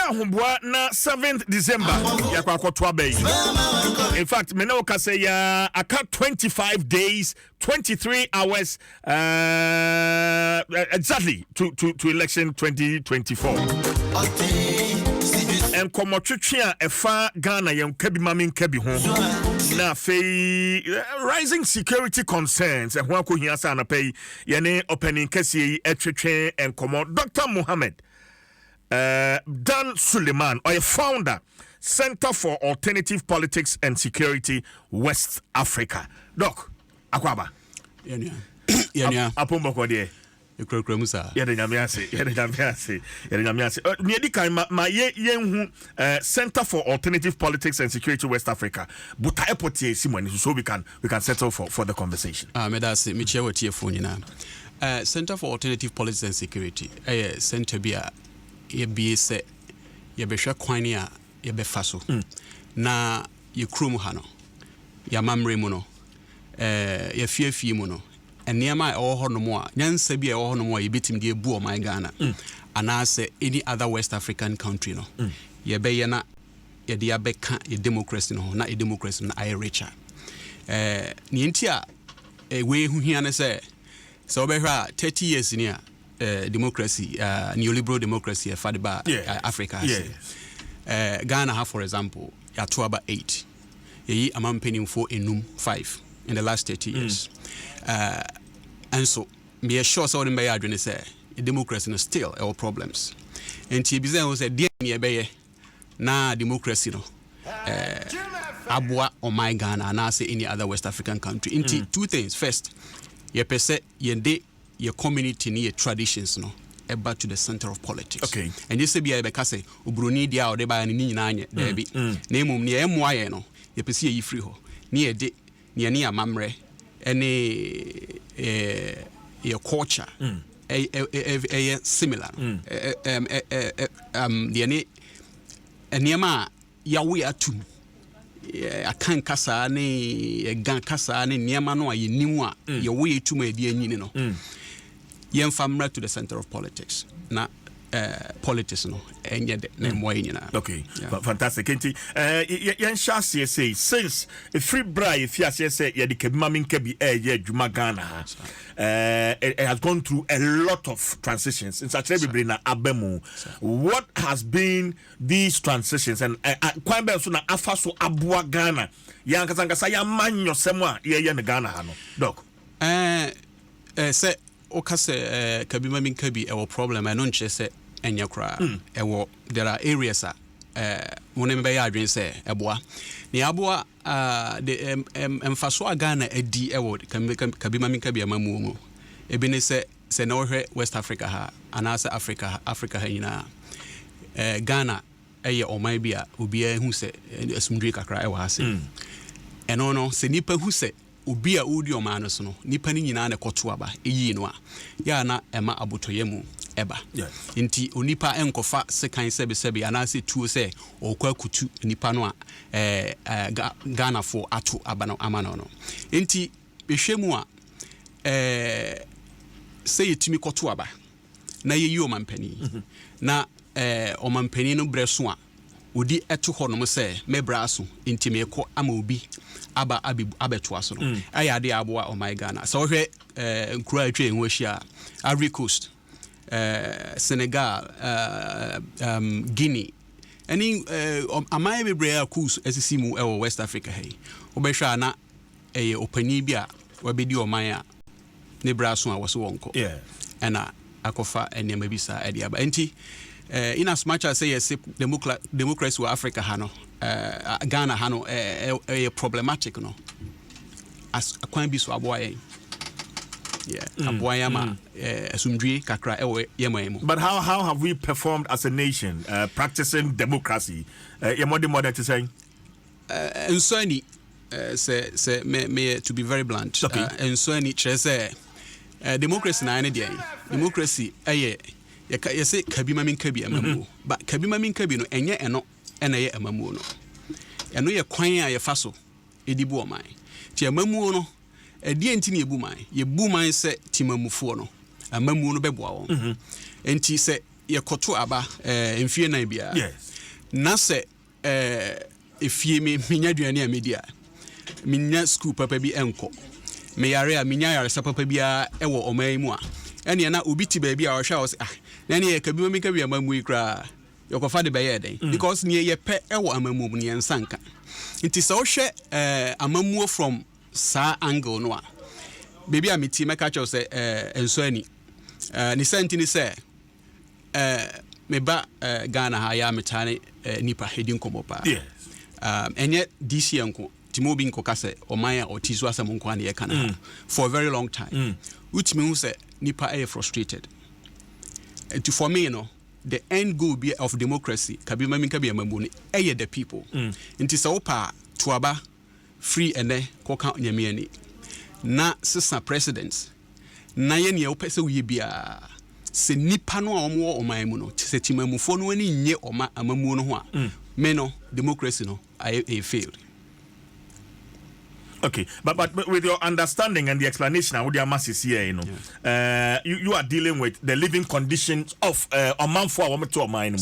Humboa na 7th December yakwa bay. In fact, Menoka say I cut 25 days, 23 hours exactly to election 2024. And komotwetwe efa Ghana yem kabi mamin kabi ho na fe rising security concerns and ho akohia sa na pay yene opening kese etwetwe and komo Dr. Mohammed Dan Suleiman, or a founder, Center for Alternative Politics and Security, West Africa. Doc, Akwaba. Yeah. Apomboko de. Musa. Yedanyamiase. Niedika ma yenhu Center for Alternative Politics and Security, West Africa. But I put here Simon so we can settle for the conversation. Medase miche wotie phone na. Center for Alternative Politics and Security. Center bia ye be se ye behwe kwan a ye befa so na ye krom ha no ya mamre mu no ye fiafie mu no enema e wo ho no mo a nyansa bi e wo ho no mo ye betim de ebu o my Ghana anase any other West African country no ye be ye na ye de abeka ye democracy no na e democracy na I richer ni enti a we hu hia ne se so be hwa 30 years ni a democracy, neoliberal democracy, Fahd Africa. Ghana have, for example, ya 2 about 8. Ye amount penning for enum 5 in the last 30 years. And so, me sure so in my adrenaline say democracy is still our problems. And Tibizen was a dear near na democracy no. Abwa or my Ghana and I say any other West African country. Into two things. First, ye percent ye your community near traditions no about to the center of politics. Okay. And this be a bekase ubruni dia or deba ni nyina there be name near emwaye no ye pese yi free ho near de near near mamre any your culture similar the any niema ya we atum akan kasa ne gan kasa ne niema no aye nimu a ye we atum e de anyini no yemfamra to the center of politics na politics no enye de na mo nyina. Okay, fantastic. Enti yen shase say since a free bra if you say ye de kebima kabi ye djuma Ghana it has gone through a lot of transitions in such a na abemu. What has been these transitions and kwan be so na afa so aboa Ghana yan kasanga ya manyo semwa ye ne Ghana ha no doc say okase kabima minkabi ewo problem I don't say enya kra ewo there are areas wonem be ya adwen say eboa ni aboa the emfaso Ghana edi ewo kabima minkabi amamu mu ebi ne say na ohwe West Africa ha anasa Africa ha nyina Ghana eye oman bia obi a hu say asumdwe kakra ewo ha se eno no se nipa hu say obi a odi omano so no nipa ni nyina na koto aba eyi no a ya na ema abotoyemu eba nti onipa enkofa sekan sebe anase tuo se okwa kutu nipa no a Ghana for ato aba no amano no nti behwemu a se yetimi koto aba na yeyi omampani na omampani no breso a odi eto ho no se mebraso nti meko ama obi aba abeto aso no ayade aboa o my Ghana so hwe nkura atwe enwahia Ivory Coast Senegal Guinea any amai bebre akus esisimu e West Africa hey obehwa na opani bia wabedi o man a ne braso a woso wonko ena akofa enema bisa ade aba enti in as much as say yes democracy in Africa hano Ghana hano problematic no as akwan bi so aboye aboya ma asumdwe kakra yemaemu. But how have we performed as a nation practicing democracy modern to say and so any say me to be very blunt and so any say democracy na any day democracy you say kabima minkabi amamu but kabima minkabi no enye eno ena ye amamu no eno ye kwan a ye fa so edibu oman ti amamu no edie ntini ebu man ye bu man se timamufo no amamu no beboa won enti se ye koto aba mfie na bia yes na se efie me nya duane a media minya school papa bi enko me yare a minya yare sa papa bia ewo oman mu a ene na obi ti ba bia o hwa o se na ne ye ka bi ma mi ka bia mamu ikra yokofa de beye den because ne ye pe ewo amamu ne yensanka nti so hwe amamu from sa angle no a baby a meti meka cho se enso ani ni senti ni se me ba Ghana ha ya metane nipa hedin komopa yes enye this year nko timo bi nko kase oman a otizu asem nko an ye kana for a very long time which means say nipa are frustrated and to for me you know the end goal of democracy kabi mami kabi amamuni the people nti se opa to aba free ene koka nyame ani na sisa presidents na ye ne opese wie bia se nipa no a omo oman mu no se timamufo no ani nye oma amamu no ho a me no democracy no I failed. Okay, but with your understanding and the explanation, what your mass is here, you know, you are dealing with the living conditions of a man for a woman to a man,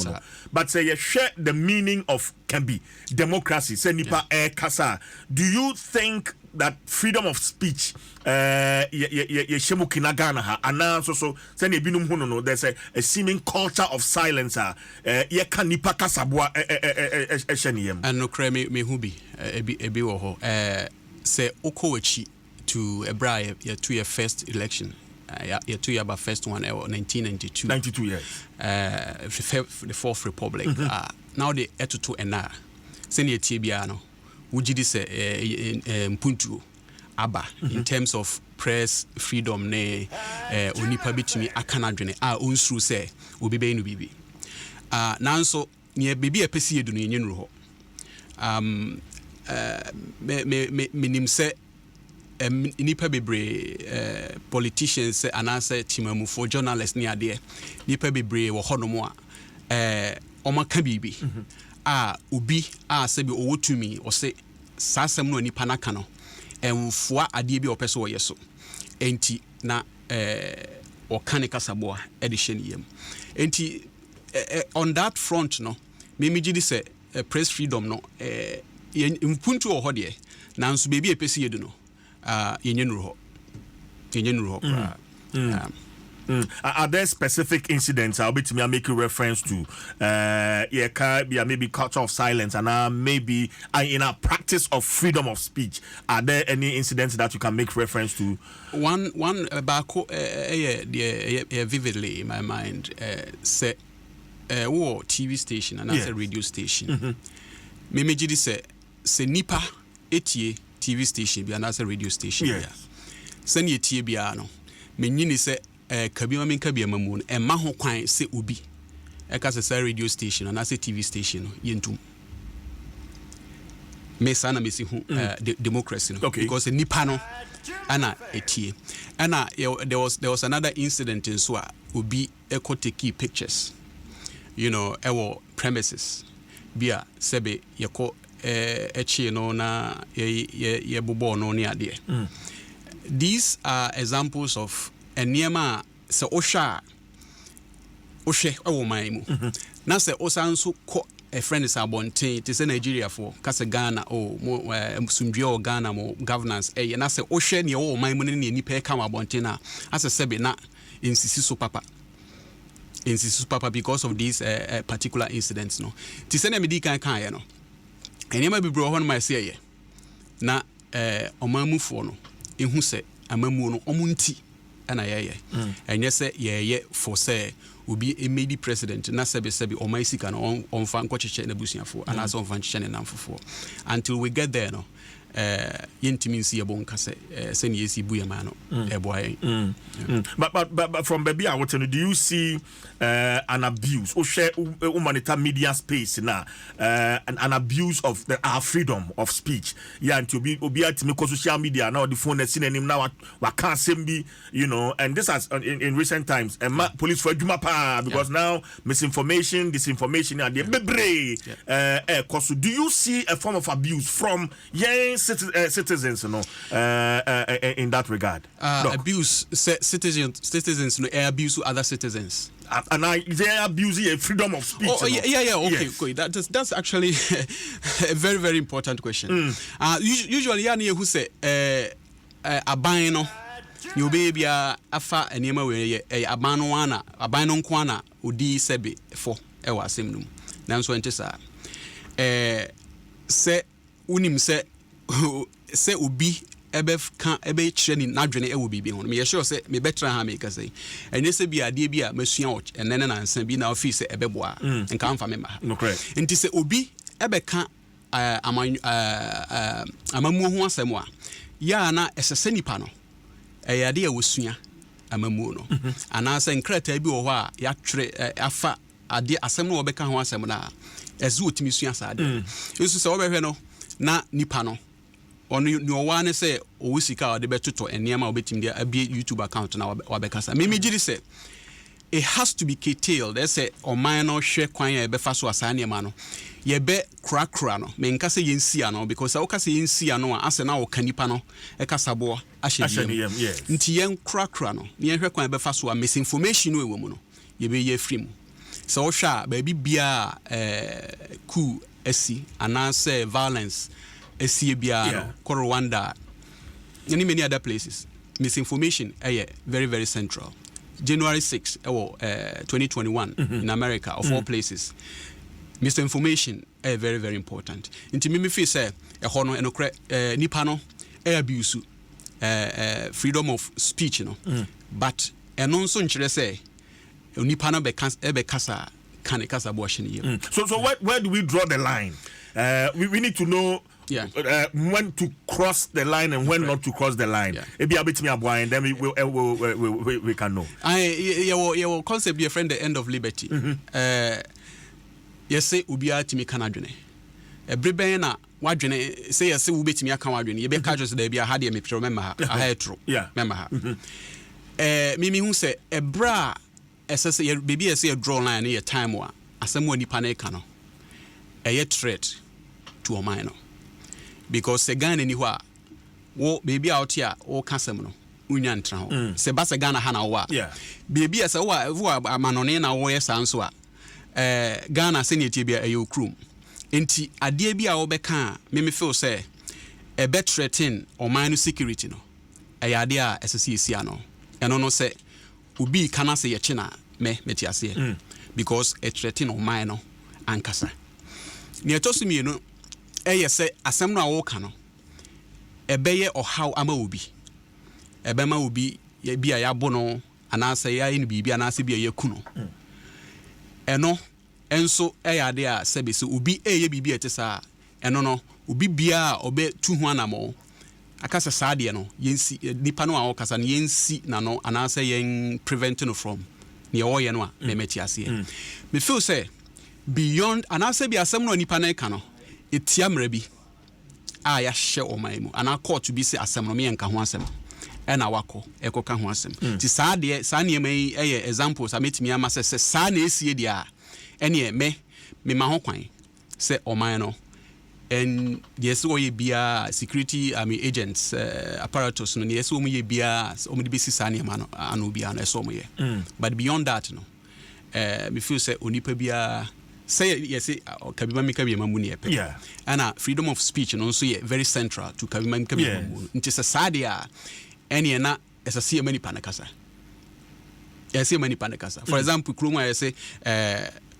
but say you share the meaning of can be democracy. Say nipa kasa. Do you think that freedom of speech, ye shemu kinagana ha, and so say ne binum hono no. There's a seeming culture of silence. Ye kan nipa kasa boa esheniem. And no creme me hubi ebi wo ho. Say okowachi to a bribe your 2 year first election your 2 year about first one 1992 92 years the fourth republic now the etutu ena senior tibia no wujidi say mpuntu aba in terms of press freedom ne onipa bitimi akana dwene onsuru say obebe no bibi nanso ne bibi epesi edu no yenru ho minim se nipa bebre politicians anase timamu for journalists ni ade nipa bebre wo honomo a omaka bibi obi se bi owotumi o se sasem no nipa naka no emfoa ade bi opeso wo yeso enti na o kane kasaboa e de hye niyam enti on that front no me gidi se press freedom no mpuntu o hode nanso bebi epesi yedu no yenyenru ho Are there specific incidents I'll be to me making reference to maybe culture of silence and maybe in a practice of freedom of speech? Are there any incidents that you can make reference to? One bako vividly in my mind say TV station and that's a radio station. Me gidi se nipa etie TV station bi anase radio station bia se ne etie bia no me nyini se kabima men kabia mamu no ma ho kwan se obi ka se radio station anase TV station no yentum me sana me si hu democracy no because nipa no ana etie ana there was another incident in so obi take pictures you know our premises bia sebe yeko echi no na ye bobo no ni ade. These are examples of eniema se ohwe ewo man mu na se osanso ko a friend is abonten te se Nigeria for kase Ghana sumdwe o Ghana mo governance na se ohwe ne ewo man mu ne nipa ka abonten na ase sebe na insisi so papa because of these particular incidents no ti se na me di kan ye no enema bibro ho no ma se ye na omamufo no ehu se amamu no omunti ana ye enye se ye for say obi emedi president na sebe omai sika no onfa nkocheche na busuafo ana so onfa ncheche ne namfofo until we get there no yentimi nsi yebo nkase se ne yesi bu yema no eboaye but from baby I want to know, do you see an abuse or share humanitarian media space now an abuse of our freedom of speech and to be at me social media now the phone that's in him now what can't be you know and this has in recent times police for Juma because now misinformation disinformation and the bebre do you see a form of abuse from citizens you know in that regard abuse citizens no abuse other citizens and they abuse freedom of speech. Okay, yes. okay. That's actually a very, very important question. Usually, who say abano, you baby afa enema we abano wana, abano nkwana udi sebe for ewa semnum. Nanso ente sa se unim se obi ebe kyerɛ ni n'adwene ɛwɔ biribi ho me yɛhwɛ sɛ me betra ha me ka sɛ ɛne sɛ bi adeɛ bi a masua wɔ ɛnɛ na nsa bi na ofi sɛ ɛbɛboa nka mfa me ma ha nti sɛ obi ɛbɛka amamuo ho asɛm a ya na ɛsɛ sɛ nipa no ɛyɛ adeɛ a wɔsua amamuo no anaasɛ nkrataa bi wɔ hɔ a yɛatwerɛ afa adeɛ asɛm no wɔbɛka ho asɛm no a ɛsɛ wɔtumi sua saa adeɛ nso sɛ wɔbɛhwɛ no na nipa no on no one say o sika de betoto enema obetim dia abie YouTube account na wabekasa me gidi say it has to be curtailed they say o man no hwe kwan e be fa so asane ma no ye be krakra no me nka say yensi ano because o ka say yensi ano ase na o kanipa no e kasabo ahye nti yen krakra no ye hwe kwan e be fa so misinformation no ewo mu no ye be ye free mu so o hwa ba bi bia coup esi ana say violence Esibiano, Rwanda, and many other places. Misinformation very, very central. January 6, 2021 in America, of all places. Misinformation very, very important. Into me feel say a hono and nipano abuse freedom of speech, you know. But and also say nipano bekasa kanekasa abortion. So where do we draw the line? We need to know when to cross the line and when not to cross the line. Maybe a bit me and then we can know. Your concept be a friend the end of liberty. Yes, say ubia timi kanadwene. Ebrebe wadwene say yes ubetimi aka wadwene. Ye be ka just there be a hade me remember ha. I true. Remember ha. Mimi hu say ebra say baby say draw line e time wa asem wa nipa na ka no. A threat to a minor because the Ghana anywhere wo baby out here or casem no union town se basa Ghana hana wa baby as a manone na wo yesanso a Ghana senate bia ayo krum enti ade bia wo beka me feel say a bet threaten or minor security no a ade a SCC ano eno no say ubi kana say ye china me metiase because a threaten or minor ankasa ni etosu mi no say asem no awoka no ebeye ohaw ama obi ebema obi ya bia ya bo no anasa ya ni bibia anasa bia ya ku no eno enso ade a sebese obi eye bibia etesa eno no obi bia obe tu ho anamo akasa saade no yensi nipa no awokasa no yensi na no anasa yen prevent no from ne oye no a me metiase me feel say beyond anasa bia asem no nipa na ka no etiamra bi a ya hye oman mu ana court bi se asem no me nka ho asem e na wako ekoka ho asem ti saade saane mai examples ametimi ama se saane esie dia ene me ma ho kwan se oman no and yes wo ye bia security agents apparatus no yes wo mu ye bia o mu de besi saane ma no anu bia no eso mo ye but beyond that no me feel say onipa bia say yes kabima mamu ne epe ana freedom of speech no so very central to kabima mamu nti se sadia ene na esase mani panakasa yes mani panakasa for example kroma yes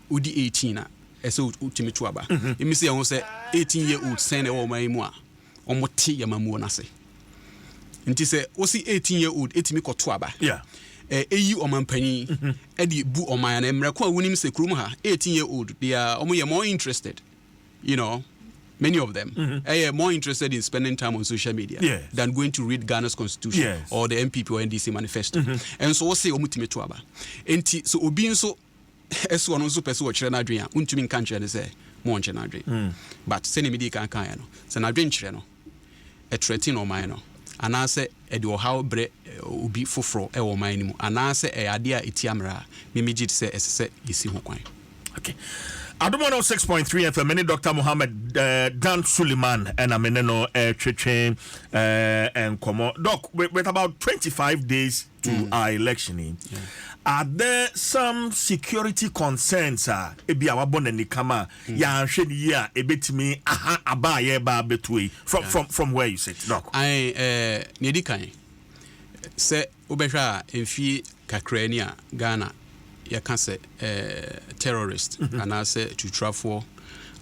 udi 18 na ese utimi tuaba emi se ho se 18-year-old sen e wo man mu a omote yamamu na se nti se osi 18-year-old etimi kotuaba eyi omampani edi bu oman na emreko awunim se krum ha 18-year-old they are more interested, you know, many of them are more interested in spending time on social media than going to read Ghana's constitution or the MPP or NDC manifesto. And so we say omutime to aba enti so obi nso eso no so pese wo kire na adwen a untumi nka nkire ne se mo nkire na adwen but se ne medi kan kan no se na adwen kire no e threaten oman no anase edi o how bre obi foforo e wo man ni mu anase e ade a etiamra memegit se esese yesi ho kwan. Okay, Adom 106.3 FM many Dr. Mohammed Dan Suleiman and ameneno twetwen and komo doc with about 25 days to our election are there some security concerns ebi awabon and nikama ya nhwe ya ebetimi aha abaye ba betwe from where you sit doc I nedi kan se obehwa emfi kakrania Ghana ya kan se terrorist ana se tutrafo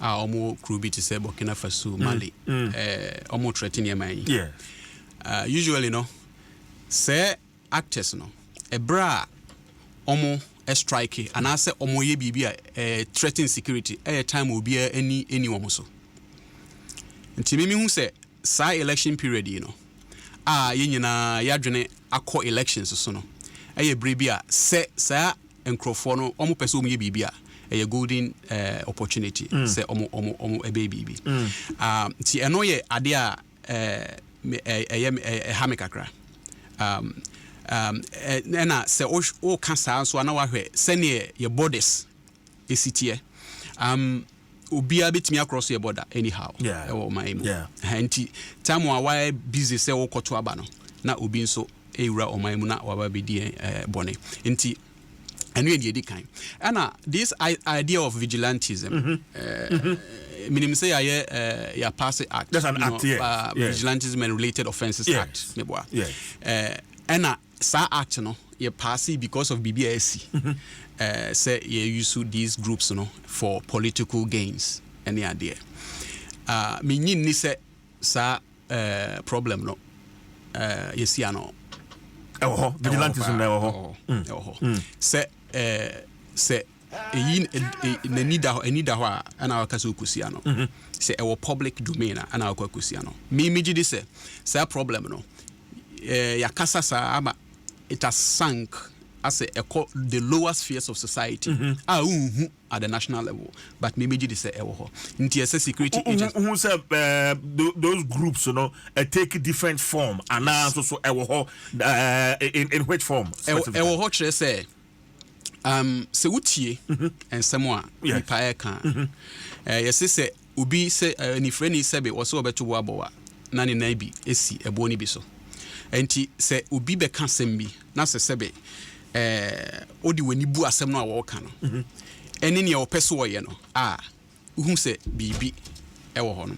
omo crew bit se Burkina Faso Mali omo threaten yaman usually no se actors no ebra omo strike and I say omo ye bibia threaten security time will be any omo so nti mimi hu say sa election period you know ye nyina yadwene akọ elections so no brebia se sa enkrofo no omo pese omo ye bibia golden opportunity say omo ebe bibi nti eno ye ade a hamikakra na se o kasa so na wahwe sene ye borders esitie obia betimi across your border anyhow my anti time why busy se wo koto aba no na obi nso ewura omaimu na waba bedi bone nti enu ye di kan ana this idea of vigilantism minimum say ya pass act that's an act vigilantism and related offences act meboa ana sa act no ye pass because of BBSC say you use these groups no for political gains any idea me ni say sa problem no yesi ano vigilantism say say nida ho ana wakasa okusia no say e public domain ana wakasa no me gidi say problem no yakasa sa ama it has sunk as the lower spheres of society at the national level but maybe this nti security agents who say those groups you know take different form and also so in which form say se wutie ensemo a nipa e kan yes say obi say ni freni sebe wo so obeto bo abowa na ne na bi esi ebo ni bi so enti se obi be ka sembi na se sebe odi wani bu asem no a wo ka no eni ne opese wo ye no hu se bibi wo ho no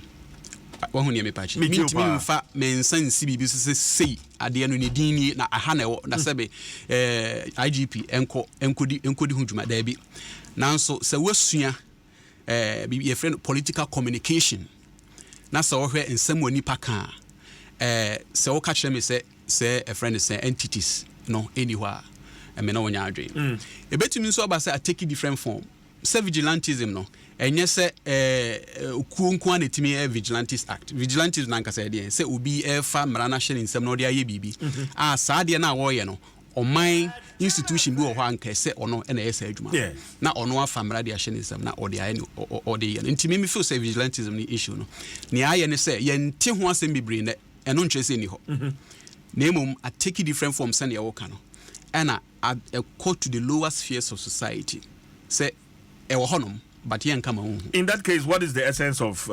wo hu ne me pa chi mintimi mfa mensansi bibi se sei ade no ne dinni na aha na wo na sebe IGP enkodi hu dwuma da bi nanso se wasua bibi ye friend political communication na se wo hwe ensem wani pa ka se wo ka kire me se a friend say entities no anywhere me no wonya adwen ebetumi nso aba say take different form say vigilantism no enye say okuonku an etimi vigilantes act vigilantism na nkasa de say obi fa mrana hye nsem no de aye bibi saa de na wo ye no oman institution bi wo ho anka say ono na yesa adwuma na ono afa mra de hye nsem na ode aye ode ye ntimi me feel say vigilantism ni issue no ni aye ne say ye nte ho asem bibre ne eno ntwese ni ho Name a take different from Sanya Okano. And a quote to the lower spheres of society. Say, honum, but yen come on. In that case, what is the essence of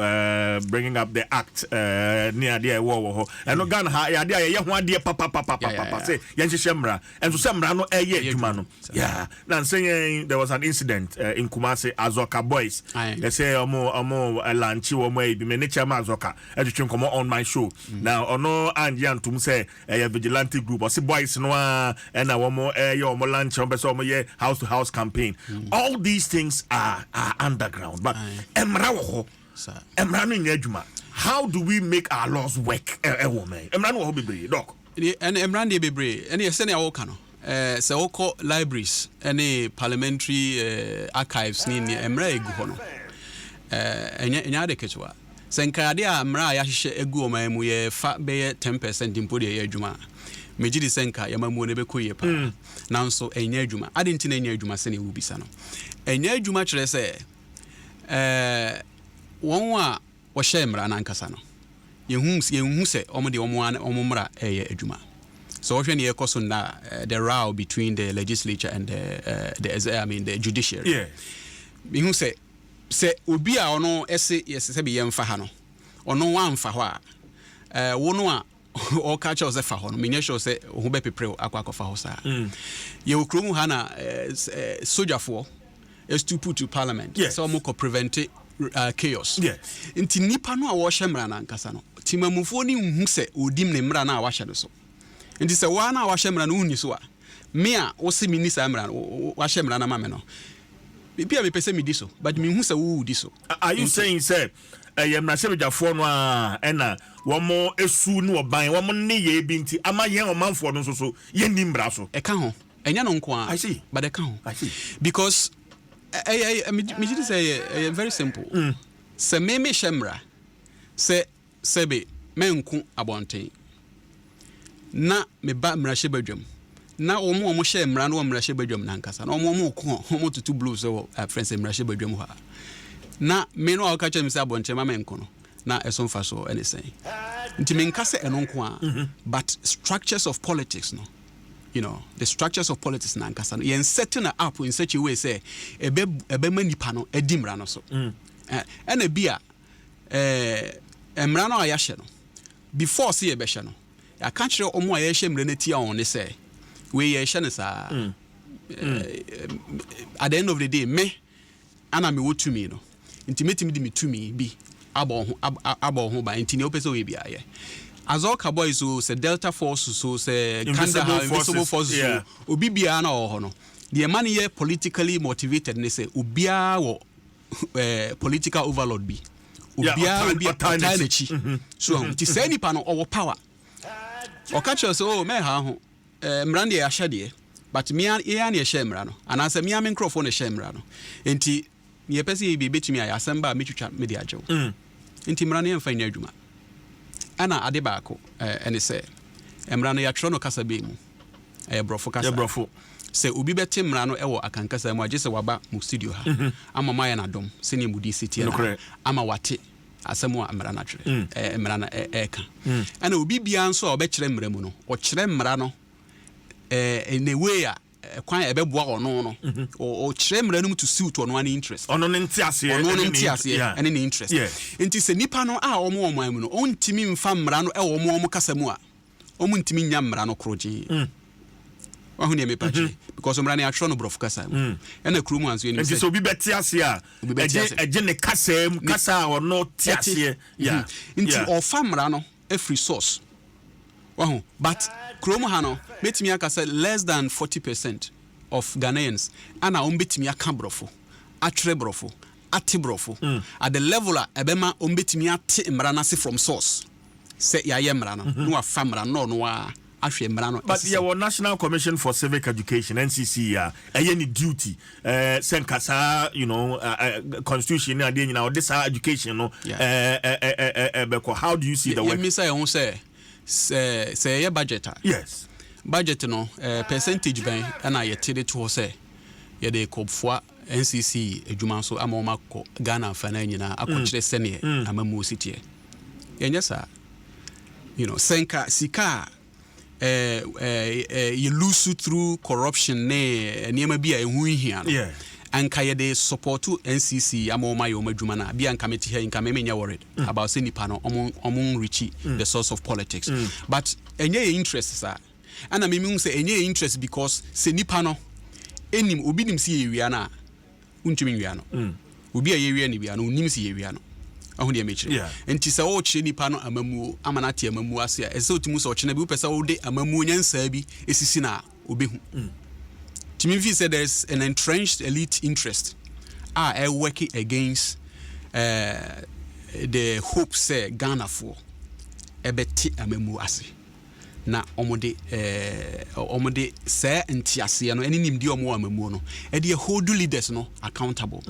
bringing up the act near the war? And no gun high idea, young dear papa, say, Yanchi Shemra, and to Semra no Jumano. Yeah, now saying there was an incident in Kumasi Azoka boys. They say, more a lunch or maybe miniature Mazoka, as you can come on my show. Now, or no, and Yan to say a vigilante group or see boys no and a one more your lunch on the house to house campaign. All these things are underground, but Emrawo, Emranu Nejuma. How do we make our laws work? Emranu be doc. And Emrandi Bebre, and yes, any Okano. So oko libraries, any parliamentary archives ni Emra Guhono. Enyade Ketwa. Senkadia Mra Yashe Egu Mamu ye fat be 10% in Pudi Juma. Mejidi Senka Yamamu Nebekuye pa. Now so a Juma. I didn't know Juma Seni Ubisano. A Juma Trese. One wa shemra na nkasa no yehu se omo de omo mra adwuma so what when yekoso na the row between the legislature and the judiciary yehu se obi a ono ese yesese be yemfa ha no ono wa mfa ho a wono a or catch us a fahon, Minesho say, Hubepe Pro, Aquacofa Hosa. You Krum Hana soldier for is to put to parliament. Yes. So Moko prevent chaos. Yes. Inti Nipano Washamrana Casano. Timamufoni Muse, Udim Nemrana Washadoso. Inti Sawana Washamran Uniswa. Mea, Osi Minisa Amran, Washamrana Mameno. Pia me pese me diso, but me hu se wo diso. Are you saying say yem na sebejafo no a na wo mo esu no oban wo mo ne ye bi nti ama yen omanfo no so ye ni mbra so. E ka ho. Enya no nko a. I see. But e ka ho. I see. Because me just say very simple. Se me shemra se sebe me nko abonten. Na me ba mra shebadwam. Na omo share mra no mra hye badwam na nkasa na omo ko omo tutu blues so friends mra hye badwam ha na me no aka cha me say abonche ma menko no na eso mfa so anything nti me nkasa eno nko a but structures of politics no you know the structures of politics na nkasa no yen setting up in such a way say ebe manipa no edi mra no so na bia mra no a ya hye no before say ebe hye no ya ka kire omo a ya hye mra na ti a on ne say we at the end of the day me ana me wo to me no intimate me to me bi abo ho ba intini opese we bia ye azoka boys so se delta force so se Kandahar invisible forces so obi bia na ho no the man here politically motivated ne say obia wo political overload bi obia time so ti say nipa no owo power o catch us oh me ha ho mrande ya hyade but me ya na hye mra no anase me ame microphone na hye mra no enti ye pese ye betumi ayi asamba metwitwa me de ajew enti mra ne mfa nya adwuma ana ade baako ene se mra no ya tro no kasa be mu brofo kasa brofo se obi beti mra no ewo akankasa mu agese waba mu studio ha ama maya na Adom se ne mudi city na ama wate asemu amra na twere mra na eka ana obi bia nso a obekire mra mu no o kire mra no in a way kwan ebeboa ono no o kire mra no to suit ono an interest ono ne ntiase ene ne interest enti se nipa no a omo mu no ontimi mfa mra no e omo kasa mu a omo ntimi nya mra no kroji wahu ne mepachi because mra ne atro no brof kasa ena krumu anso eni se so bi betiase a eje ne kasa ono tiase enti ofa mra no every source wahu but Kromo hano betimi aka say less than 40% of Ghanaians ana ombetimi aka brofo atre brofo ate brofo at the level a ebema ombetimi ate mra na se from source say ya ye mra no wa fa mra no a ahwe mra no but your National Commission for Civic Education NCC any duty senkasa you know constitution na dey nyina this education no how do you see the work me say won say your budget yes budget no percentage ben na ye tede to say ye dey kopfua NCC adwuma so amoma ko Ghana fa na nyina akokire sene amamu city ye nyesa you know senka sika you lose through corruption ne niema bia ehu hia no anka ye dey support NCC amoma yo madwuma na bia anka meti here anka me nya worried about say nipa no omon reach the source of politics but enye interest sa ana me hu say enye interest because say nipa no enim obi nim si yewia na untumi nwia no obi a yewia ni bia no unim si yewia no ahu de mechire enti se wo chire nipa no amamu amanate amamu ase a ese otimu se o chine bi upesa wo de amamu nyansa bi esisi na obehu Timothy said there's an entrenched elite interest working against the hope say Ghana for ebeti amemu ase na omode say ntiase no eni nimdi omo amemu no e de hold leaders no accountable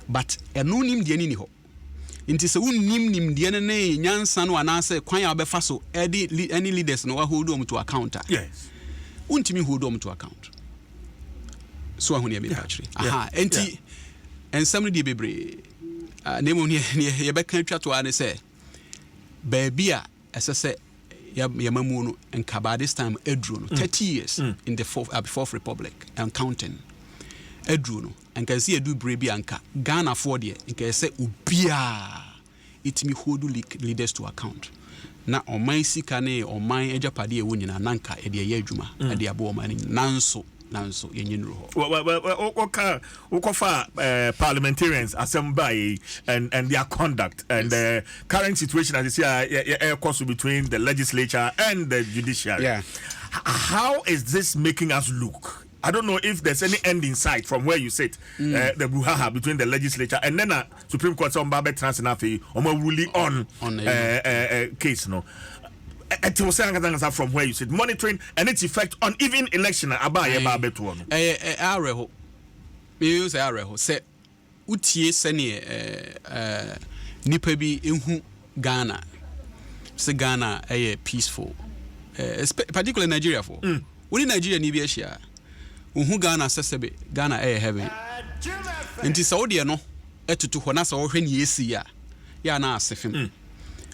but eno nimdi eni ni ho nti se unnim nimdi ne nyansa no anase kwan ya obefa so any leaders no hold them to account yes untimi hold them to account so ahun ye be patri enti ensam de bebre nemo ne ye be kan twa to ane say baby a esese ya mamu no enka by this time edru no 30 years in the fourth republic and counting edru no enka see edu brebi anka Ghana for de enka say obia it me hold leaders to account na oman sika ne oman ejapade e wonyina nanka e de ye adwuma e de abo oman nanso yenyenru ho parliamentarians assemble and their conduct and the current situation as you see course between the legislature and the judiciary. How is this making us look? I don't know if there's any end in sight from where you sit, the brouhaha between the legislature and then Supreme Court on Babe Transinafi ruling on case, no. From where you sit, monitoring and its effect on even election. Areho. Me use Areho. Say, utie seni nipa bi inhu Ghana. Say Ghana peaceful. Particularly Nigeria for. When Nigeria ni bi share. Unhu Ghana sesebe Ghana heaven. Nti Saudi no etutu ho na sa wo hwe ne yesi ya na asefem.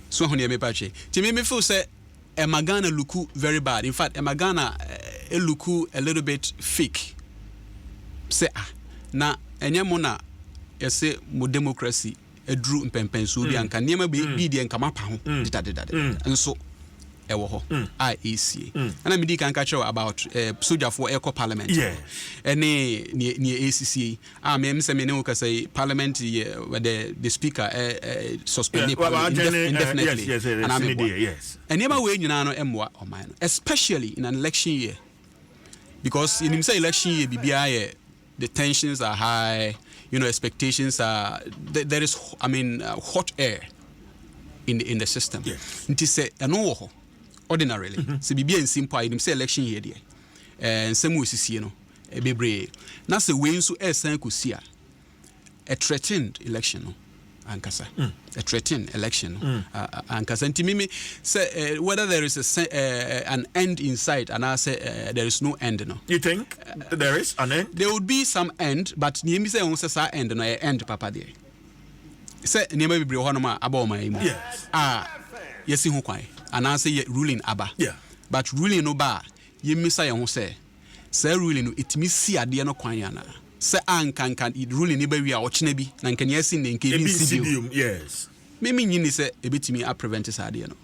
So ho ne me pache. Ti me feel say Ghana look very bad. In fact, Ghana look a little bit fake. Say na enye mo na yese mo democracy edru mpempen so bi anka niam bi de nka mapa ho didadidade. Nso ewo ho IAC ana medi kan catch about soldier for eco parliament any near ACC me say me ne ka say parliament the speaker suspended indefinitely and never we nyina no emwa oman especially in an election year because in say election year bibia the tensions are high, expectations are there is hot air in the system nti say eno ordinarily se bibia nsimpo a say election year there nsem wosisie no bebre na se we nso esan kosi a threatened election no ankasa a threatened election no ankasa nti mimi say whether there is an end in sight and I say there is no end no. You think there is an end? There would be some end, but niemi say on say end no end papa there say niema bebre ho no ma aba o man mu yesi ho kwan and I say ruling aba but ruling no ba yemisa ye ho say ruling no itimi si ade no kwan yana say ankan ruling ni ba wi a ochena bi na nkan yesi ne nkan bi sibium yes me nyini say ebetimi a prevent say ade no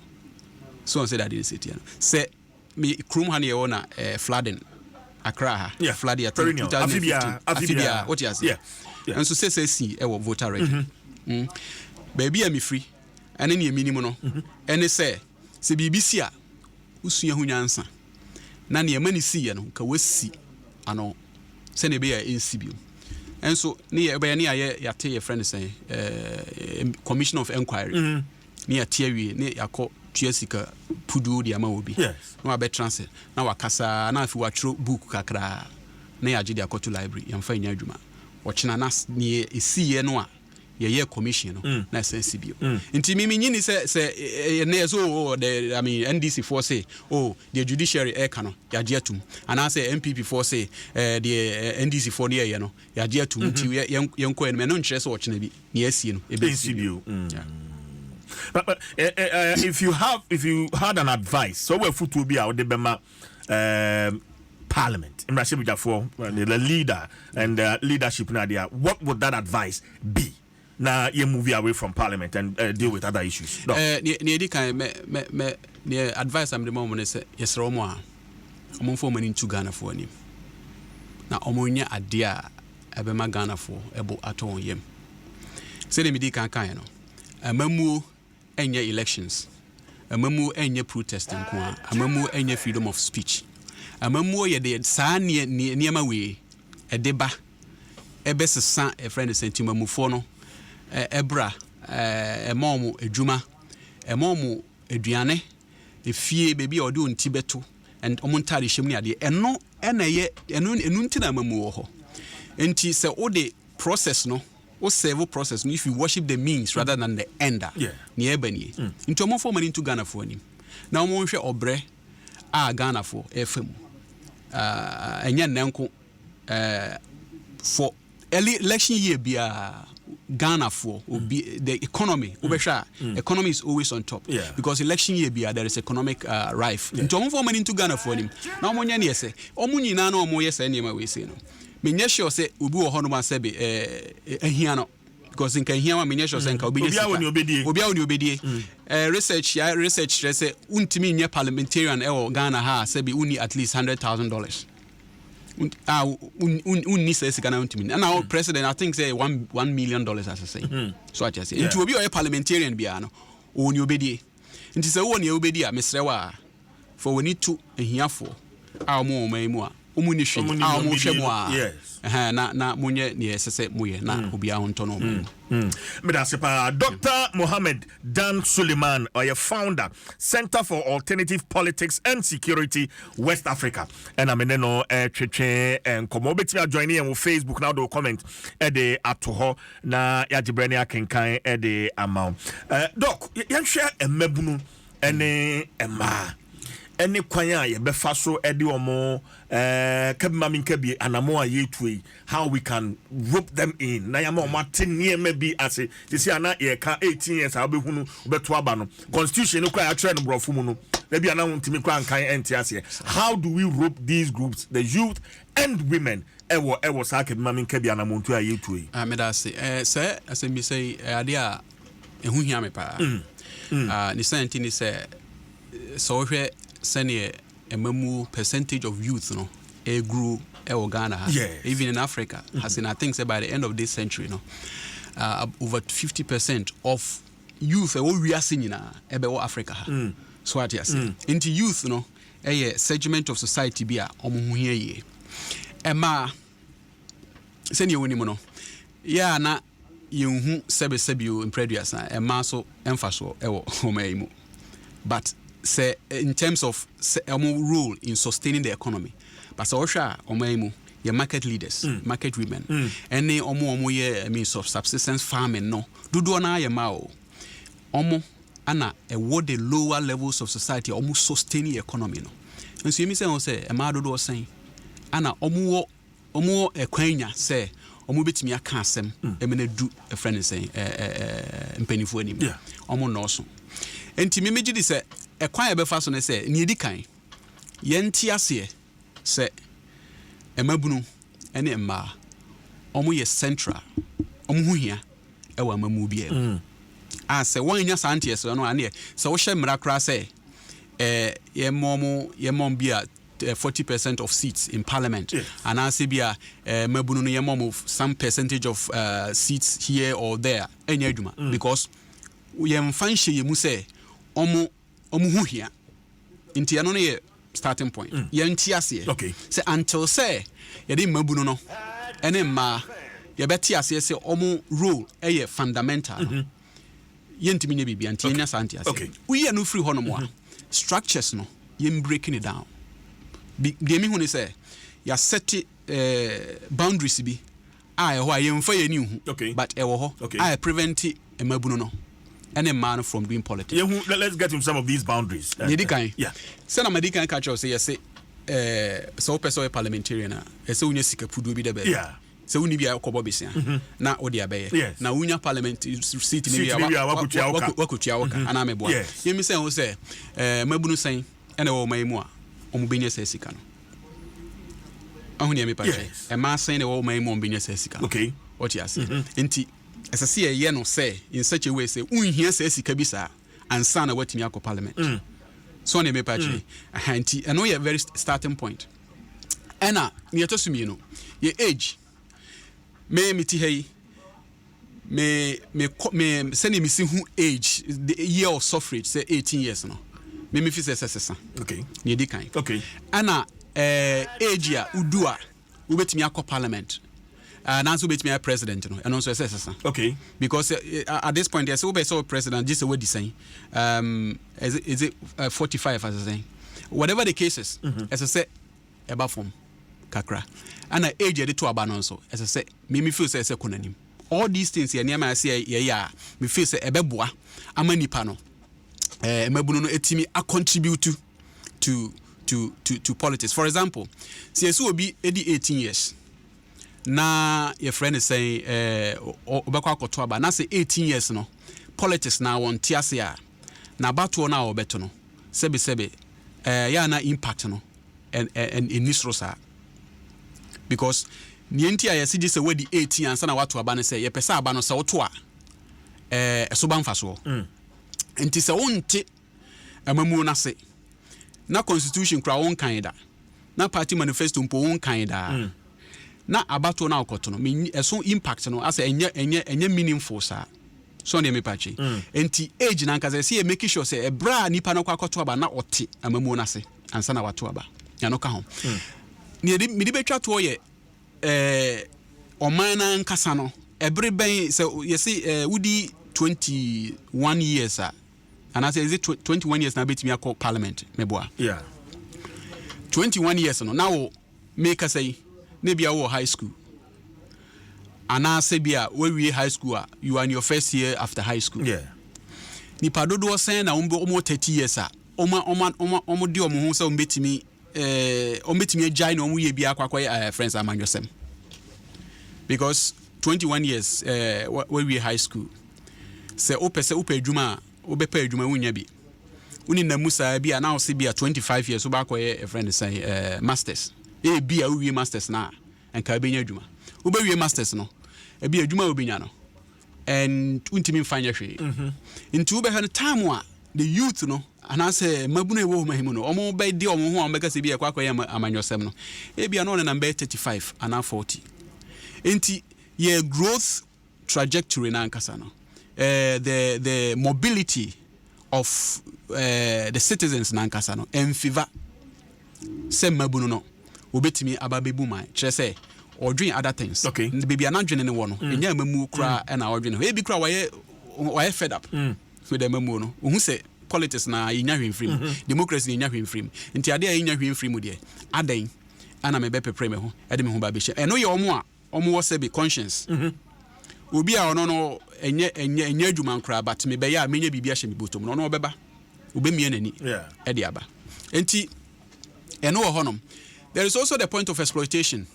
so on say that is it say me krum ha ne ye wona flooding Accra ha flooding at 2015 afibia what you say and so say see e wo voter record baby am free ene ne minimum no ene say se BBC a usua hu nyansa na ne mani si ye no ka wasi ano se ne be ya NCBU enso ne ye be ne ya te ye friend say commission of inquiry ne ya tie wi ne yakọ tuasika pudu di ama obi no abe transfer na wakasa na afi watro book kakra na ya gide akoto library yamfa nya adwuma ochina na ne esi ye no a ye commission no na sensible nti mimi nyini se na so the NDC for say the judiciary e kano ya je atum ana say MPP for say the NDC for the ye no ya je atum nti yenko en me no nkyere se ochina bi na asie no e be sensible but if you had an advice so we foot will be out the bema parliament in for the leader and leadership nadia, what would that advice be? Now you move away from parliament and deal with other issues. Near kind me advice I'm the moment is yes Roma for money into Ghana for him. Now omonya adia ebema Ghana for ebo aton yem. Say me di kan no. Amamu enye elections. Amamu enye protesting kwa. Amamu enye freedom of speech. Amamu ye de sa niema we edeba ebe sesa e friend sentimamu fo no ebra emomu edwuma emomu eduane efie bebi ode onti beto and omontare hyem ne ade eno enaye enu ntina amamu wo ho enti se ode process no o serve process no if you worship the means rather than the ender ne ebanie enti omo form into Ghana for anim na omo hwe obre a Ghana for FM enya nanko for early election year bia Ghana for the economy economy is always on top because election year bia there is economic rife into omo form into Ghana for anim na omo nya ne yese omo nyina na omo yese ne ma we say no menye sure say obi wo hono ma se be ahia no because in Kenya wa menyesho senka obia woni obedie research say untimi nya parliamentarian Ghana ha say be uni at least $100,000 unni say sika na untimi and our president I think say $1 million as I say so I just say into obi o parliamentarian bia no oni obedie nti say woni obedie a mesrewa for we need to ehiafo a mo mu a omuni hwe a mo hwe mo a na munye ne sese muye na obia honto no Medasipa Dr. Mohammed Dan Suleiman, or founder, Center for Alternative Politics and Security, West Africa. And I mean, no, and Komobiti are joining on Facebook now. Do comment at the Atoho na Yajibrania Kenkai at the amount. Doc, you share a mebunu and a ma. Any kwanya ye befa so edi omo kabima minkebi anamo ayetwe how we can rope them in na yama omate nie maybe as you see ana ye ka 18 years abehunu beto aba no constitution no kwa atre no brofo mu no na bia na wontimi kwa nkan entiase. How do we rope these groups, the youth and women ewo sa kabima minkebi anamo ntu ayetwe medase say as me say ade a ehu hia me pa ni senti ni say so hwe senior emamu percentage of youth no grew Ghana even in Africa as in I think say by the end of this century no over 50% of youth we are seeing in Africa so what you say into youth no a segment of society be a omo hia ye ema senior woni mo no ya na yenhu sebesebio in previous ema so emphasis omaimu but say in terms of role in sustaining the economy but so omaimu your market leaders market women any omo ye means of subsistence farming no dudu na ye ma o omo ana what the lower levels of society omo sustaining the economy no nso yemi say e ma dudu osan ana omo ekwanya say omo betimi aka asem emene du a friend say mpanifo anim omo no so enti memeji di say ekwan e befa so ne say ne edi kan yenti ase say emabunu ene emma omo ye central omo huhia e wa mamu bia say wanya santie so no ane say wo hye mrakra say ye mom bia 40% of seats in parliament and I bia mabunu no ye mom some percentage of seats here or there enya adwuma because ye mfan hye ye mu say omo huhia inti ano ne starting point ye nti ase say until say ye dey mabunu no ene ma ye beti ase say omo role eye fundamental ye ntimi nye bibia nti nya santi ase we ye no free ho no mo structures no ye breaking it down bi me hu ne say ya set boundaries bi a ho ye mfa ye ni hu but e wo ho a prevent mabunu no any man from doing politics. Let's get him some of these boundaries. Sena Medican catcher say yes, so person parliamentarian, so unya sika pudu bi debe. So uni bi akobo bisia. Na odi abaye. Na unya parliament seat ni bi wakutia waka ana meboa. Yemi say o say mabunu san ene wo maimu a omo benye say sika no. Ahuni emi pa say. E ma san ne wo maimu omo benye say sika. What you say? Enti as I see a yen no say in such a way say unhia say sika bi sa ansa na watimi akọ parliament so na me patch anti I know your very starting point ena me etosumi no your age me miti hey me send me see who age the year of suffrage say 18 years no me fi say sesa ne di kan ana age ya udua ubetimi akọ parliament Nancy bet me a president, you know, and also a because at this point, there's always a president, just a word design. Is it 45 as I say? Whatever the cases, as I say, about from Kakra. And I age it to Abanonso, as I say, me feel say a all these things here near my say, me feel say a beboa, a many panel. Mabuno etimi a contribute to politics. For example, CSU will be 18 years. Na your friend is saying obekwa akoto aba na say 18 years no politics na won tiase a na bato na obeto no sebe ya na impact no and in this rosa because nienti a yɛse gye sɛ wadi 18 ansa na wato aba no sɛ yɛpɛ sɛ aba no sɛ woto a ɛso ba mfa soɔ nti sɛ wonte amamuo no ase na constitution kora wonkan da na party manifesto mpo wonkan da na abato na akoto no ɛso impact no asɛ ɛnyɛ meaningful saa so ne me pache enti age na nkaza sɛ make sure sɛ ɛbra nipa no kwakoto aba na ɔte amamuo no ase ansa na wato aba ya no ka ho ne mede betwa to yɛ ɔman na nkasa no ɛbere bɛn sɛ yɛse wudi 21 years and I say is it 21 years na betimi akɔ parliament meboa 21 years no now make us say maybe our high school and I say bia we high school you are in your first year after high school ni padodo sen na omo 30 years omo di omo hu say ombetimi agile na omo ye bia akwa friends amanyosem because 21 years we high school say opese adwuma obepa adwuma wunya bi uni na musa bi na ose bi 25 years oba akoye a friend say masters bi a we masters na enka benya adwuma obewie masters no bi adwuma obenya no and untimi mfanya hwe nti ube han time a the youth no ana say mabunu ewo ho mahimu no omo be di omo ho ambeka se bi e kwakoye amanyosem no bi na on number 35 ana 40 nti ye growth trajectory na nkasa no the mobility of the citizens na nkasa no emfiva se mabunu no obetimi ababebu man kire se odwen other things baby anadwene ne wo no enya mamu kra na odwene ho ebi kra waye fed up with the mamu no ohu se politics na yenya hwemfrim democracy yenya hwemfrim nti ade a yenya hwemfrim de adan ana mebe pepre me ho ede me ho ba be hye eno ye omo wo se be conscience obi a ono no enye adwuma nkra but me be ya menya bibia hye me botom no no obeba obemie nani ede aba enti eno wo honom. There is also the point of exploitation.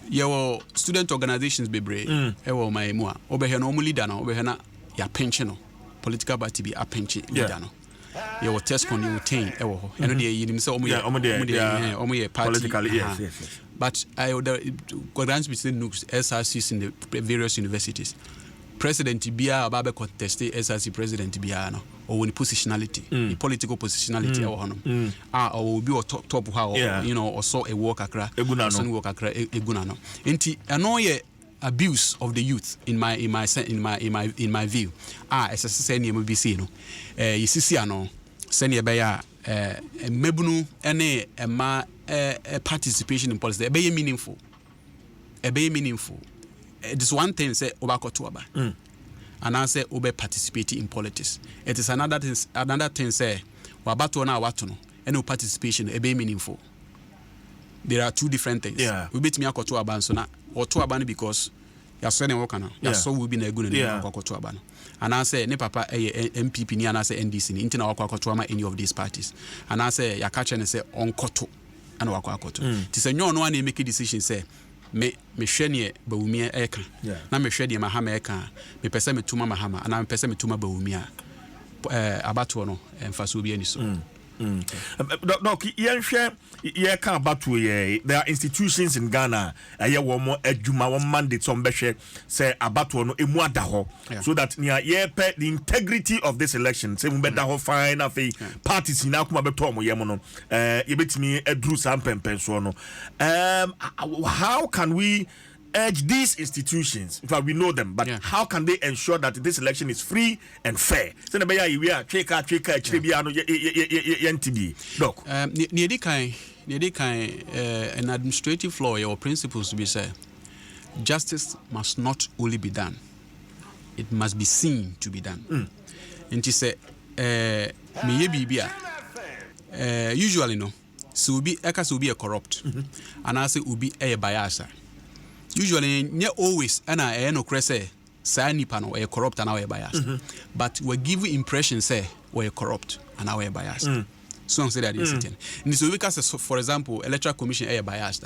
Your student organizations bebre ewo my mo obehe no omu leader no obehe na ya pension no political party be a pension leader no your test con you retain ewo ho eno de yinim se omu ye party politically yes. But I the grants between nooks SRCs in the various universities. President Bia Ababe contest SRC president Bia no or in positionality, the political positionality or honor. Or be top how you know or saw a walk akra egunano. Enti annoy abuse of the youth in my view. As I say near MBC no. Yisisi ano send beya mebunu ene participation in politics be meaningful. This one thing say obakoto aba and I say obe participate in politics. It is another thing say wabato na wato no and participation be meaningful. There are two different things. We bet me akoto aba so na oto aba because ya so ne work na ya so we be na egu na akoto aba no and I say ne papa MPP ni and I say NDC ni ntina akoto ama any of these parties and I say ya catch and say onkoto and akoto ti say nyo no na make a decision say me hwene bawumia eka na me hwede mahama eka me pese me tuma mahama ana me pese me tuma bawumia abato no emfaso bi ani so Doc, ye can about there are institutions in Ghana ye wo mo adwuma wo mandate some behwe say about no emu ada ho so that ye pe the integrity of this election say mu beda ho fine afi parties na kuma beto mo ye mo no ye betimi adru sam pempen so no how can we urge these institutions? In fact, we know them, but how can they ensure that this election is free and fair? Doc. An administrative law or principles to be said, justice must not only be done, it must be seen to be done. And she said, usually no, so be a corrupt, and I say ubi a bias. Usually, always, and I no crese say nipa no we corrupt and we biased. But we give impression say we corrupt and we biased. So say that is it. And so because for example, electoral commission biased.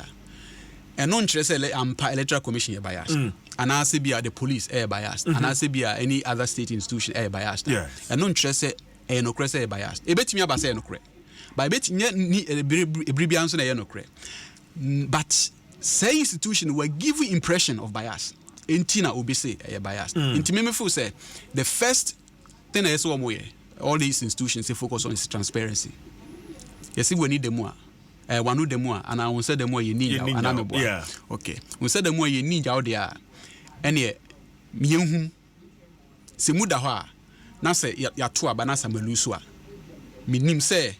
And non say electoral commission biased. And I say be the police biased. And I say be any other state institution biased. And non say no crese biased. E betimi aba say no cre. But bet ni bribian so na no cre. But say institution were giving impression of bias. Intina obese a bias. Intimate feel say the first thing I saw all these institutions they focus on is transparency. You see, we need the more. One of the more, and I will say the more you need. Yeah. Okay. We say the more you need out there. Any mienhum se muda hɔ a na sɛ yɛato aba na sɛ malusu a menim sɛ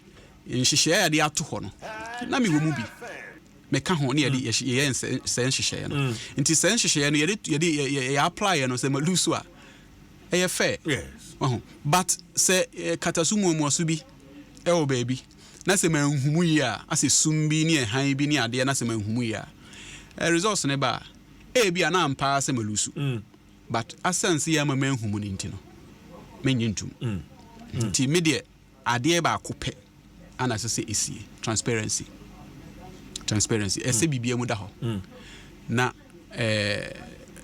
nhyehyɛeɛ a yɛde ato hɔ no na mewɔ mu bi meka ho ne yɛde yɛyɛ sɛ nhyehyɛeɛ no nti sɛ nhyehyɛeɛ no yɛde apply no sɛ malusu a ɛyɛ fair. But sɛ katasu muamuaso bi ɛwɔ baabi na sɛ manhumu yi a asɛ sum bi ne ɛhan bi ne adeɛ na sɛ manhumu yi a results ne ba bi a na ampa sɛ malusu. But asense ya mama enhumu ni ntino menye ntum nti media ade ba akopɛ ana sɛ esie transparency ese bibia mu da hɔ na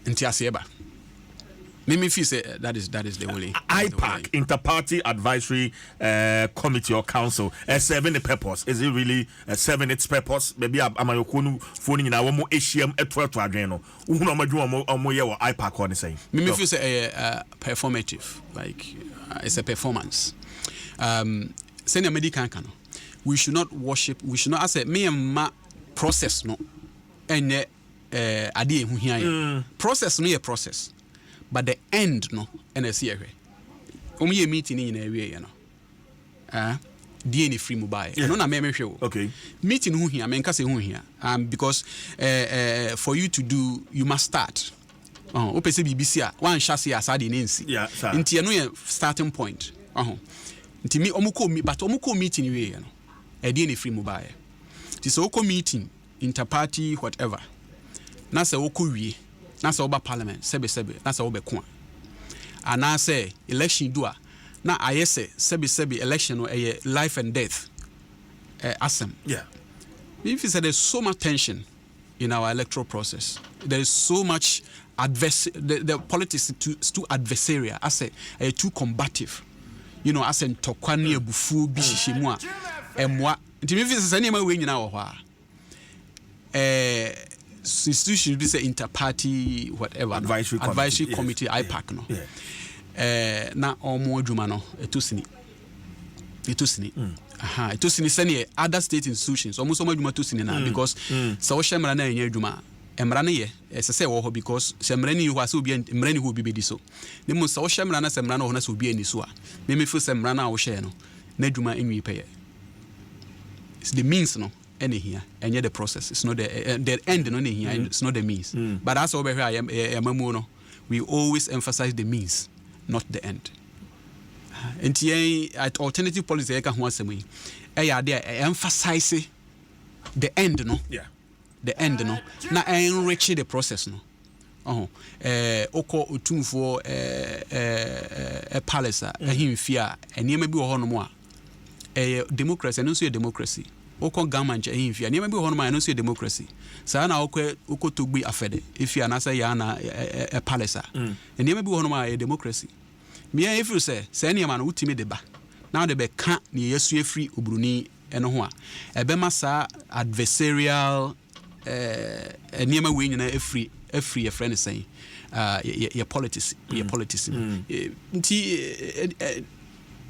nti ase ba me feel say that is the way. IPAC, Interparty Advisory Committee or Council, serving the purpose. Is it really serving its purpose? Maybe I'm a phone in our more ACM at 12 to Adreno. Who know more IPAC on the same? Me feel say performative, like it's a performance. Senior medical canon. We should not worship. We should not say me and my process no. And adi hu hia process no ye process. But the end no NSC ye meeting in area no DNA free mobile no na me hwe okay meeting who here men ka say who here because for you to do you must start opese BBC a wan hya say asade na nsi nti no ye starting point nti me omuko meeting we no DNA free mobile ti so oko meeting interparty whatever na say oko wie na sɛ woba parliament sɛbe na sɛ wobɛko a ana sɛ election do a na ayɛ sɛ sɛbe election no ɛyɛ life and death asem if you say there's so much tension in our electoral process, there is so much the politics is too adversarial, I say too combative, you know, as in tokwani ebufu bi hihemu a emwa nti me feel say na ma we nyina wo hɔ a institution be say interparty whatever advisory committee IPAC no na omo adwuma no etosini etosini sene other state institutions almost omo adwuma tosini na because so wo hwemra na enya adwuma emra ne ye sese wo ho because semra ni ho ase obi emra ni ho obi bedi so ne mo so wo hwemra na semra na ho na so obi ani so a me feel semra na wo hwe no na adwuma enwi peye it's the means no any here and yet the process it's not the end no here it's not the means but that's over here no we always emphasize the means not the end and at alternative policy ka ho asem yi emphasize the end no the end no na enrich the process no oko otumfo palace ahimfi a enema bi wo ho no mo a democracy no so democracy oko government ahimfi enema bi wo ho no ma no so democracy sa na oko togbi afede ifi anasa ya na palace enema bi wo ho no ma democracy me if you say enema no utimi de ba now de be ka ne yesu afri obruni eno ho a ebema sa adversarial enema we nyina afri your friend is saying your politics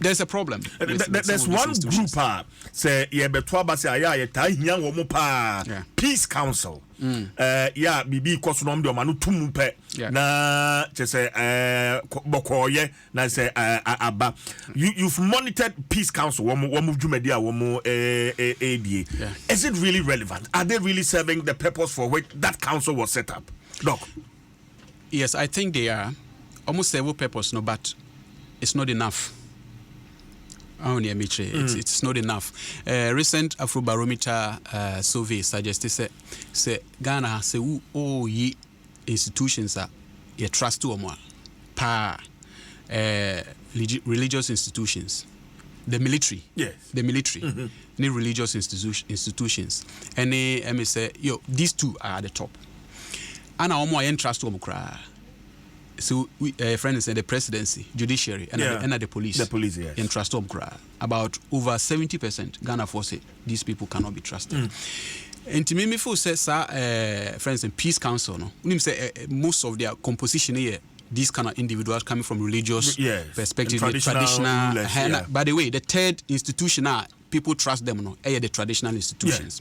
there's a problem there's one group say ye beto abase aya ye ta hia wo mo pa peace council bibi koso no de no tum pe na che say bokoye na say aba you've monitored peace council wo mo dwumadi a wo mo ADA is it really relevant? Are they really serving the purpose for which that council was set up? Doc. Yes, I think they are almost several purpose, no, but it's not enough. It's not enough. Recent Afrobarometer survey suggested say Ghana say ye institutions are ye trust to religious institutions, the military, the military, any religious institutions, and they say these two are at the top. And our more trust to cry. So friends say the presidency, judiciary, and the police. The police, yes. Entrust to cry. About over 70% Ghana force these people cannot be trusted. And to me feel say friends and peace council no unim say most of their composition here these kind of individuals coming from religious perspective, traditional rulers, by the way, the third institution people trust them no the traditional institutions.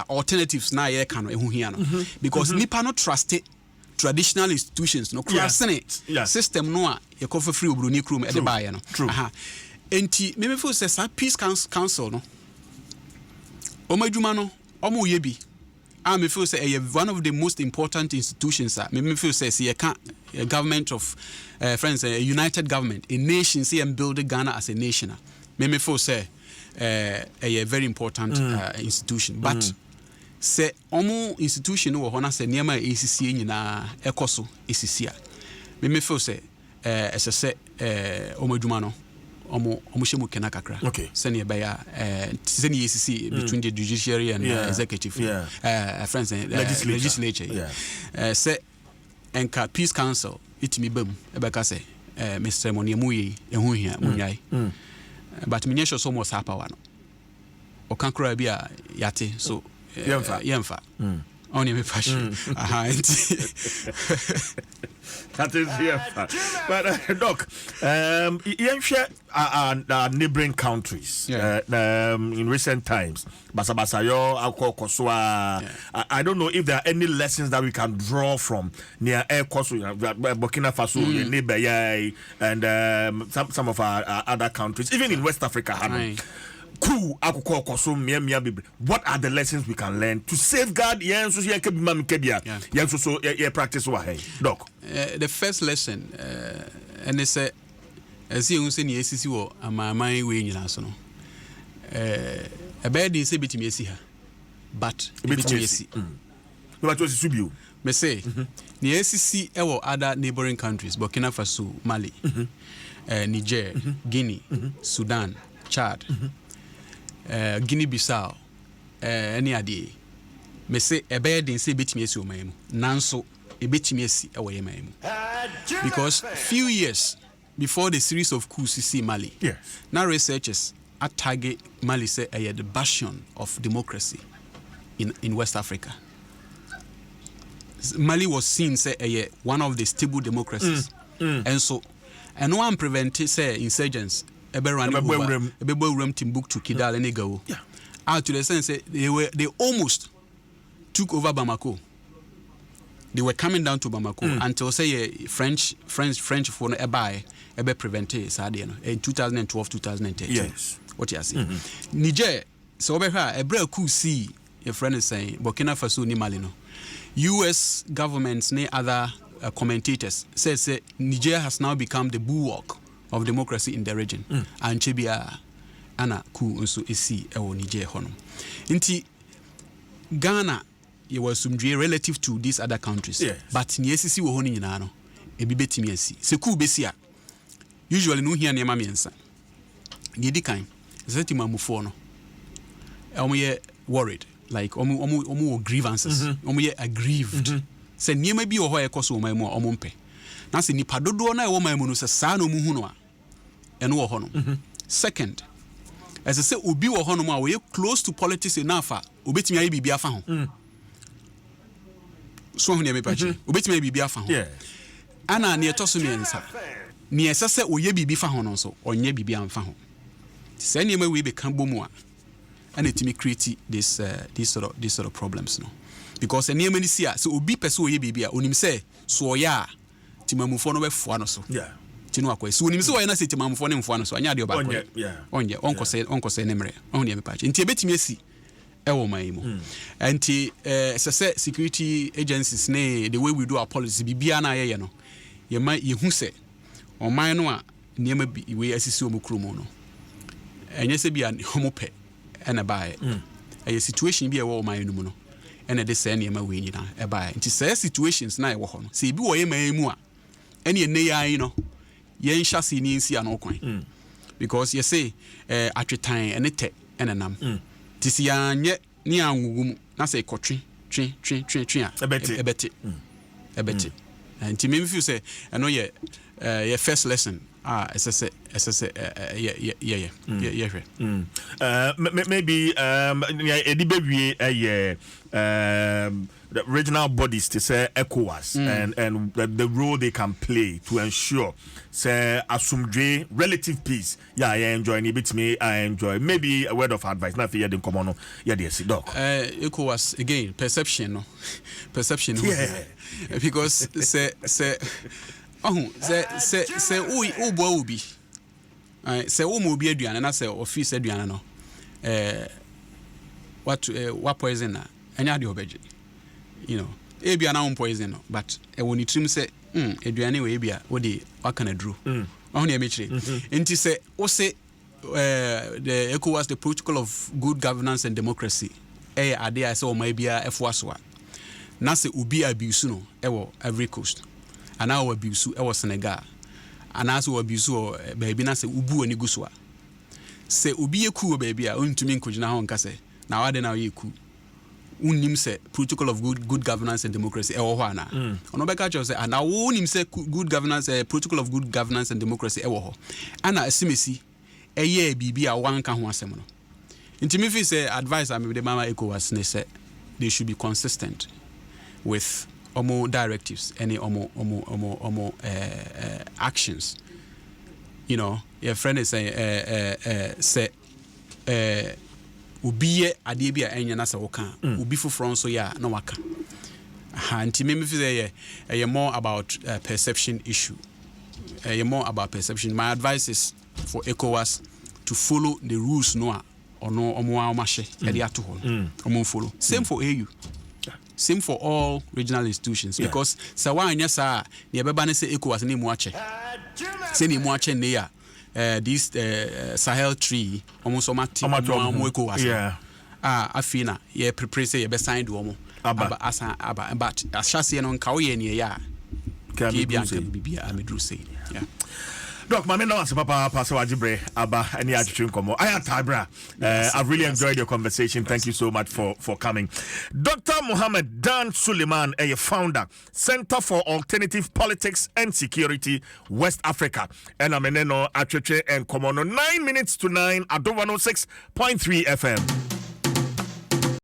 Alternatives na here can no because nipa no trust it traditional institutions no system no you cover free obroni krum e de buy no enti me feel say peace council no omadwuma no omo yebi me feel say one of the most important institutions me feel say a government of friends a united government a nation say and build Ghana as a nation me feel say a very important institution but say omo institution wo hona say niam ACC nyina ekoso ACC me feel say say omadwuma no omo shemu kena kakra sene be ya sene ACC between the judiciary and executive friends and legislature say enka peace council itimi bam e be ka say Mr. Moniamuyi ehu hia munyai but minyesho so mo sa power no o kan kra bia yate so yemfa only me passion that is here but doc neighboring countries in recent times basabasayo akokoswa I don't know if there are any lessons that we can draw from near Burkina Faso neighbor and some of our other countries even in West Africa what are the lessons we can learn to safeguard practice doc? The first lesson and it's as you say the ACC wo amamai we nyina so no bad say betimi asi ha but betimi asi what was subio me say the ACC ewo other neighboring countries Burkina Faso, Mali, Niger, Guinea, Sudan, Chad, Guinea-Bissau, any idea. Me say a bad say betimi asi o mamu nanso e betimi asi ewo ye mamu because few years before the series of coups you see Mali, now researchers at target Mali say the bastion of democracy in West Africa. Mali was seen say one of the stable democracies, and so and one prevented say insurgents over Timbuktu, Kidal, and Negao. Out to the sense they almost took over Bamako. They were coming down to Bamako until say French for ebe prevented sadie no in 2012 2013. Yes. What you say? Niger so over here a break cool see your friend is saying Burkina Faso ni Mali no. US governments and other commentators says Niger has now become the bulwark of democracy in the region. And Chebia ana ku nso esi ewo Niger hono. Inti Ghana you were sumdwe relative to these other countries. But ni ACC wo hono nyina no ebi betimi asi. Se ku besia usually no here niam amiensa. Di kan zeti mamufo no. Omo worried like omo grievances. Omo aggrieved. Se niam bi wo ho ekoso o mamu omo mpe. Na se nipa dodo na e wo mamu no se sa na omu hu no a eno wo ho no. Second, as I say obi wo ho no ma we close to politics enough obetimi ayi bibia fa ho. So hu niam pachi obetimi ayi bibia fa ho. Ana ne etoso miensa. Ni esese oye bibi fa ho no so onye bibi amfa ho se ne ma we be kan bomu a and it me create this sort of problems no because ne ma ni si a so obi pese oye bibi a onim se so oya timamufo no be foa no so tinu akwa so onim se oya na se timamufo ne mfoa no so anya de oba kwa onye onko se ne mre on ye me patch nti ebetimi asi ewo man mu anti se security agencies ne the way we do our policy bibia na ye no ye ma ye hu se oman no a niam bi we asisi omukrumo no enye se bia homope ena bae a situation bi e wo oman no mu no ena de se niam we nyina e bae nti se situations na e wo ho no se bi wo ye man mu a ene ye neyan no ye nhya se ni nsi an okwan because you say atwetan ene te ena nam ti si anye ni anwugum na se kotwe twe a ebeti nti me feel say eno ye your first lesson Maybe the regional bodies to say ECOWAS and the role they can play to ensure say asumdwe relative peace. Yeah, I enjoy it bit me. I enjoy maybe a word of advice. Not for you didn't come on. Yeah, yes, doc. ECOWAS again perception, no perception. Yeah, because say boy be. Say mo be aduane na say office aduane no. What poison na? Anya de obeje. You know, ebia na poison no, but e woni trim say aduane we ebia wo de waka na duro. Ohun e mechire. Enti say wo say the ECOWAS, the protocol of good governance and democracy. Ade I say o ma bia efo aso a. Na say obi abuse no e wo Ivory Coast. Ana wo abuse e wo Senegal. Ana so abuse o baby na say ubu ani guso a. Say obi eku baby a ontumi nkojina ho nka say na wade na yeku. Unim say protocol of good governance and democracy e wo ho ana. Ono be ka cho say ana wo unim say good governance protocol of good governance and democracy e wo ho. Ana asimesi eye bibi a wanka ho asem no. Ntimi fi say advice am the mama ECOWAS ne say they should be consistent with omo directives any omo actions. You know, your friend is saying say ubiye ade bia enya na se woka ubi foforo so ya na waka ntimi me fi say more about perception issue. More about perception. My advice is for ECOWAS to follow the rules no ono omo amashe e dey ato ho omo follow. Same for AU. Same for all regional institutions because sa wanya sa ne beba ne say ECOWAS ne mu ache. Say ne mu ache ne ya this Sahel tree almost omo ECOWAS. Afina ye prepare say ye be sign do omo. Aba but ashase no nka wo ye ne ya. Bibia amedru say. Yeah. Doc, my man, Papa Pasawajibre, Abba, and Yachunkomo. I am Tabra. I've really enjoyed your conversation. Thank you so much for coming. Dr. Mohammed Dan Suleiman, a founder, Center for Alternative Politics and Security, West Africa. And I'm in Acheche and Komono, 9 minutes to 9 at 106.3 FM.